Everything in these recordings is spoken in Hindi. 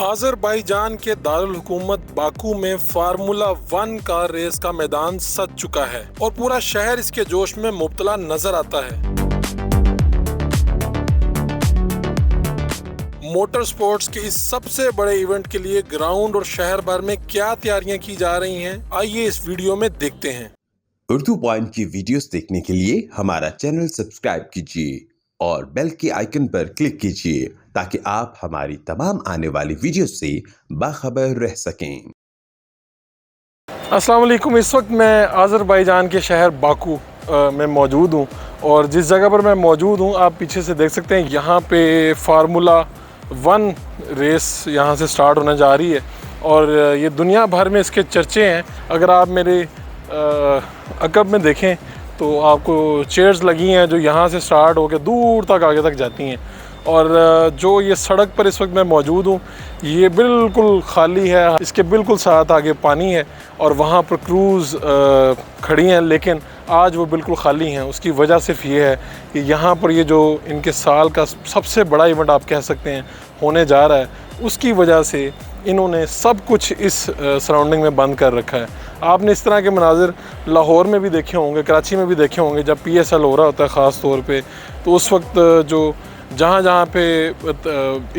आज़रबाईजान के दारुल हुकूमत बाकू में फार्मूला 1 कार रेस का मैदान सज चुका है और पूरा शहर इसके जोश में मुब्तला नजर आता है। मोटर स्पोर्ट्स के इस सबसे बड़े इवेंट के लिए ग्राउंड और शहर भर में क्या तैयारियां की जा रही हैं, आइए इस वीडियो में देखते हैं। उर्दू पॉइंट की वीडियोस देखने के लिए हमारा चैनल सब्सक्राइब कीजिए और बेल के आइकन पर क्लिक कीजिए ताकि आप हमारी तमाम आने वाली वीडियो से बाखबर रह सकें। अस्सलाम वालेकुम। इस वक्त मैं आज़रबाईजान के शहर बाकू में मौजूद हूँ और जिस जगह पर मैं मौजूद हूँ आप पीछे से देख सकते हैं, यहाँ पे फार्मूला 1 रेस यहाँ से स्टार्ट होने जा रही है और ये दुनिया भर में इसके चर्चे हैं। अगर आप मेरे अकब में देखें तो आपको चेयर्स लगी हैं जो यहाँ से स्टार्ट होकर दूर तक आगे तक जाती हैं और जो ये सड़क पर इस वक्त मैं मौजूद हूँ ये बिल्कुल खाली है। इसके बिल्कुल साथ आगे पानी है और वहाँ पर क्रूज़ खड़ी हैं, लेकिन आज वो बिल्कुल खाली हैं। उसकी वजह सिर्फ ये है कि यहाँ पर ये जो इनके साल का सबसे बड़ा इवेंट आप कह सकते हैं होने जा रहा है, उसकी वजह से इन्होंने सब कुछ इस सराउंडिंग में बंद कर रखा है। आपने इस तरह के मनाजिर लाहौर में भी देखे होंगे, कराची में भी देखे होंगे। जब PSL हो रहा होता है ख़ास तौर पे, तो उस वक्त जो जहाँ पे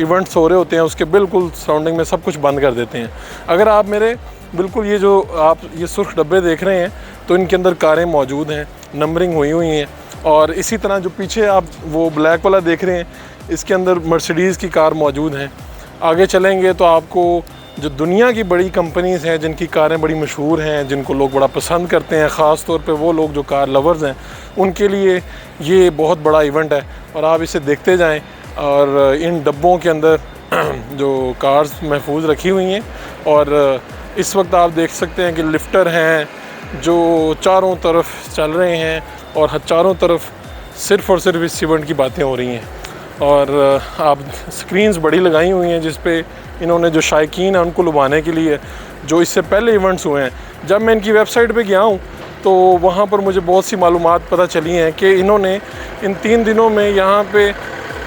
इवेंट्स हो रहे होते हैं उसके बिल्कुल सराउंडिंग में सब कुछ बंद कर देते हैं। अगर आप मेरे बिल्कुल ये जो आप ये सुर्ख डब्बे देख रहे हैं तो इनके अंदर कारें मौजूद हैं, नंबरिंग हुई हैं और इसी तरह जो पीछे आप वो ब्लैक वाला देख रहे हैं इसके अंदर मर्सिडीज़ की कार मौजूद हैं। आगे चलेंगे तो आपको जो दुनिया की बड़ी कंपनीज़ हैं जिनकी कारें बड़ी मशहूर हैं, जिनको लोग बड़ा पसंद करते हैं, ख़ास तौर पे वो लोग जो कार लवर्स हैं, उनके लिए ये बहुत बड़ा इवेंट है और आप इसे देखते जाएं। और इन डब्बों के अंदर जो कार्स महफूज रखी हुई हैं और इस वक्त आप देख सकते हैं कि लिफ्टर हैं जो चारों तरफ चल रहे हैं और चारों तरफ सिर्फ़ और सिर्फ इस इवेंट की बातें हो रही हैं। और आप स्क्रीन्स बड़ी लगाई हुई हैं जिस पे इन्होंने जो शायकीन है उनको लुभाने के लिए जो इससे पहले इवेंट्स हुए हैं। जब मैं इनकी वेबसाइट पे गया हूँ तो वहाँ पर मुझे बहुत सी मालूमात पता चली हैं कि इन्होंने इन 3 दिनों में यहाँ पे,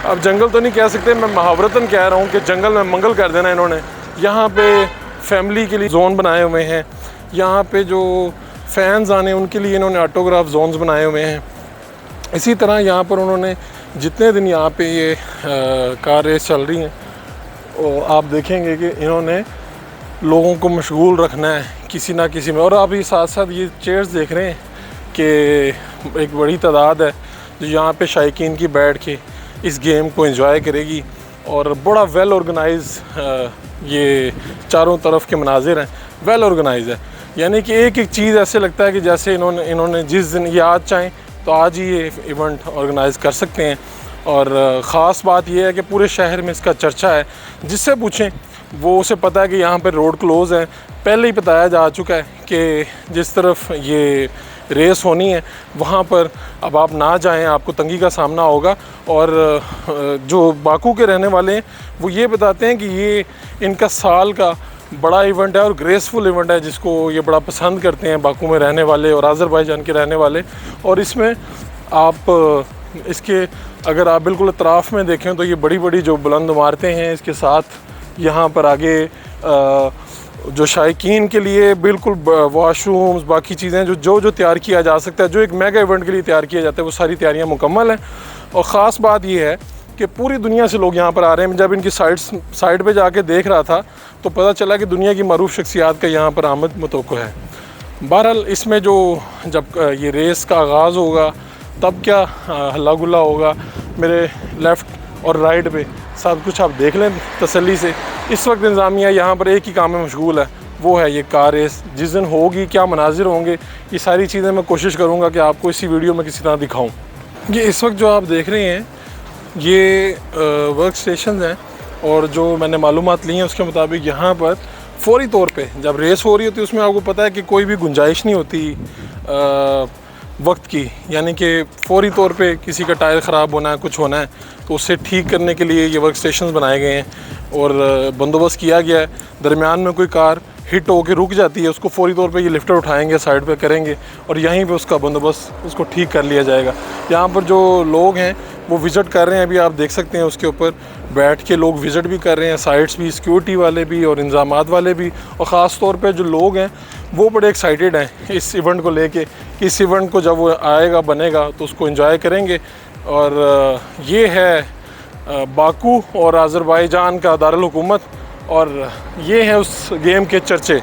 अब जंगल तो नहीं कह सकते, मैं मुहावरतन कह रहा हूँ कि जंगल में मंगल कर देना। इन्होंने यहाँ पे फैमिली के लिए जोन बनाए हुए हैं, यहाँ पे जो फ़ैन्स आने उनके लिए इन्होंने ऑटोग्राफ जोन्स बनाए हुए हैं। इसी तरह यहाँ पर उन्होंने जितने दिन यहाँ पे ये कार रेस चल रही हैं और आप देखेंगे कि इन्होंने लोगों को मशगूल रखना है किसी ना किसी में। और आप ये साथ साथ ये चेयर्स देख रहे हैं कि एक बड़ी तादाद है जो यहाँ पे शायकीन की बैठ के इस गेम को एंजॉय करेगी और बड़ा वेल ऑर्गेनाइज ये चारों तरफ के मनाजिर हैं, वेल ऑर्गेनाइज है। यानी कि एक एक चीज़ ऐसे लगता है कि जैसे इन्होंने जिस दिन ये आज चाहें तो आज ही ये इवेंट ऑर्गेनाइज़ कर सकते हैं। और ख़ास बात यह है कि पूरे शहर में इसका चर्चा है, जिससे पूछें वो उसे पता है कि यहाँ पर रोड क्लोज़ है। पहले ही बताया जा चुका है कि जिस तरफ ये रेस होनी है वहाँ पर अब आप ना जाएं, आपको तंगी का सामना होगा। और जो बाकू के रहने वाले हैं वो ये बताते हैं कि ये इनका साल का बड़ा इवेंट है और ग्रेसफुल इवेंट है जिसको ये बड़ा पसंद करते हैं बाकू में रहने वाले और आज़रबाईजान के रहने वाले। और इसमें आप इसके अगर आप बिल्कुल अतराफ़ में देखें तो ये बड़ी बड़ी जो बुलंद इमारतें हैं, इसके साथ यहाँ पर आगे जो शायकीन के लिए बिल्कुल वॉशरूम्स, बाकी चीज़ें जो तैयार किया जा सकता है, जो एक मेगा इवेंट के लिए तैयार किया जाता है, वो सारी तैयारियाँ मुकम्मल हैं। और ख़ास बात ये है कि पूरी दुनिया से लोग यहाँ पर आ रहे हैं। जब इनकी साइड पे जाके देख रहा था तो पता चला कि दुनिया की मरूफ शख्सियात का यहाँ पर आमद मुतवक्को है। बहरहाल इसमें जो जब ये रेस का आगाज़ होगा तब क्या हल्ला गुल्ला होगा, मेरे लेफ़्ट और राइट पे सब कुछ आप देख लें तसल्ली से। इस वक्त इंतज़ामिया यहाँ पर एक ही काम में मशगूल है, वो है ये कार रेस। जिस दिन होगी क्या मनाजिर होंगे, ये सारी चीज़ें मैं कोशिश करूँगा कि आपको इसी वीडियो में किसी तरह दिखाऊँ। ये इस वक्त जो आप देख रहे हैं ये वर्क स्टेशन हैं और जो मैंने मालूमात ली हैं उसके मुताबिक यहाँ पर फ़ौरी तौर पे जब रेस हो रही होती है उसमें आपको पता है कि कोई भी गुंजाइश नहीं होती वक्त की। यानी कि फ़ौरी तौर पे किसी का टायर ख़राब होना है, कुछ होना है, तो उससे ठीक करने के लिए ये वर्क स्टेशन बनाए गए हैं और बंदोबस्त किया गया है। दरमियान में कोई कार हिट होकर रुक जाती है उसको फ़ौरी तौर पे ये लिफ्टर उठाएंगे, साइड पे करेंगे और यहीं पे उसका बंदोबस्त उसको ठीक कर लिया जाएगा। यहाँ पर जो लोग हैं वो विज़िट कर रहे हैं, अभी आप देख सकते हैं उसके ऊपर बैठ के लोग विज़िट भी कर रहे हैं, साइट्स भी, सिक्योरिटी वाले भी और इंतज़ामात वाले भी, और ख़ास तौर पे जो लोग हैं वो बड़े एक्साइटेड हैं इस इवेंट को लेके कि इस इवेंट को जब वो आएगा, बनेगा, तो उसको एंजॉय करेंगे। और ये है बाकू और अज़रबैजान का दारुल हुकूमत, और ये हैं उस गेम के चर्चे।